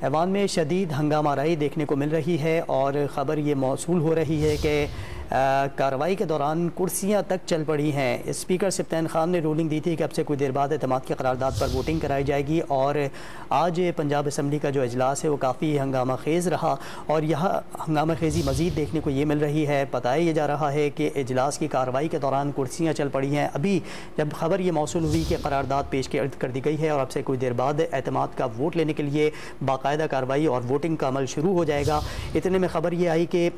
ایوان میں شدید ہنگامہ آرائی دیکھنے کو مل رہی ہے اور خبر یہ موصول ہو رہی ہے کہ کارروائی کے دوران کرسیاں تک چل پڑی ہیں۔ اسپیکر سبطین خان نے رولنگ دی تھی کہ اب سے کچھ دیر بعد اعتماد کی قرارداد پر ووٹنگ کرائی جائے گی، اور آج پنجاب اسمبلی کا جو اجلاس ہے وہ کافی ہنگامہ خیز رہا، اور یہاں ہنگامہ خیزی مزید دیکھنے کو یہ مل رہی ہے۔ بتایا یہ جا رہا ہے کہ اجلاس کی کارروائی کے دوران کرسیاں چل پڑی ہیں۔ ابھی جب خبر یہ موصول ہوئی کہ قرارداد پیش کر دی گئی ہے اور اب سے کچھ دیر بعد اعتماد کا ووٹ لینے کے لیے باقاعدہ کارروائی اور ووٹنگ کا عمل شروع ہو جائے گا، اتنے میں خبر یہ آئی کہ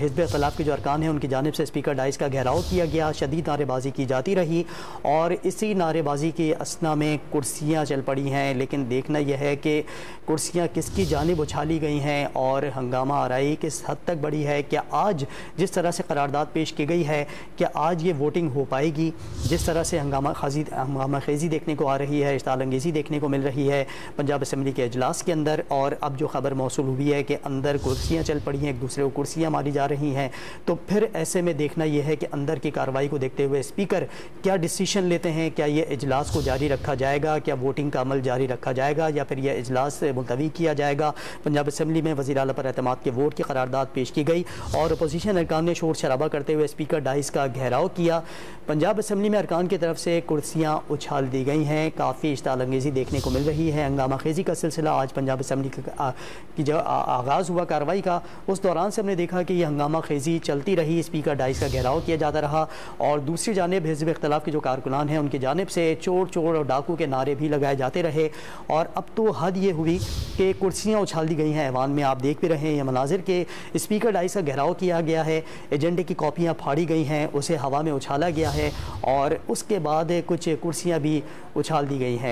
حزب اختلاف کے جو ارکان ہیں ان کی جانب سے اسپیکر ڈائس کا گھیراؤ کیا گیا، شدید نعرے بازی کی جاتی رہی، اور اسی نعرے بازی کے اثنا میں کرسیاں چل پڑی ہیں۔ لیکن دیکھنا یہ ہے کہ کرسیاں کس کی جانب اچھالی گئی ہیں اور ہنگامہ آرائی کس حد تک بڑی ہے۔ کیا آج جس طرح سے قرارداد پیش کی گئی ہے، کیا آج یہ ووٹنگ ہو پائے گی؟ جس طرح سے ہنگامہ خیزی دیکھنے کو آ رہی ہے، اشتعال انگیزی دیکھنے کو مل رہی ہے پنجاب اسمبلی کے اجلاس کے اندر، اور اب جو خبر موصول ہوئی ہے کہ اندر کرسیاں چل پڑی ہیں، ایک دوسرے کو کرسیاں ماری جا رہی ہیں، تو پھر ایسے میں دیکھنا یہ ہے کہ اندر کی کارروائی کو دیکھتے ہوئے اسپیکر کیا ڈیسیشن لیتے ہیں۔ کیا یہ اجلاس کو جاری رکھا جائے گا؟ کیا ووٹنگ کا عمل جاری رکھا جائے گا یا پھر یہ اجلاس ملتوی کیا جائے گا؟ پنجاب اسمبلی میں وزیر اعلیٰ پر اعتماد کے ووٹ کی قرارداد پیش کی گئی اور اپوزیشن ارکان نے شور شرابہ کرتے ہوئے اسپیکر ڈائس کا گھیراؤ کیا۔ پنجاب اسمبلی میں ارکان کی طرف سے کرسیاں اچھال دی گئی ہیں، کافی اشتعال انگیزی دیکھنے کو مل رہی ہے۔ ہنگامہ خیزی کا سلسلہ آج پنجاب اسمبلی کی جو آغاز ہوا کارروائی کا، اس دوران سے ہم نے دیکھا کہ یہ ہنگامہ خیزی چلتی رہی، اسپیکر ڈائس کا گھیراؤ کیا جاتا رہا، اور دوسری جانب حزب اختلاف کے جو کارکنان ہیں ان کی جانب سے چور چور اور ڈاکو کے نعرے بھی لگائے جاتے رہے، اور اب تو حد یہ ہوئی کہ کرسیاں اچھال دی گئی ہیں۔ ایوان میں آپ دیکھ بھی رہے ہیں یہ مناظر کہ اسپیکر ڈائس کا گھیراؤ کیا گیا ہے، ایجنڈے کی کاپیاں پھاڑی گئی ہیں، اسے ہوا میں اچھالا گیا ہے، اور اس کے بعد کچھ کرسیاں بھی اچھال دی گئی ہیں۔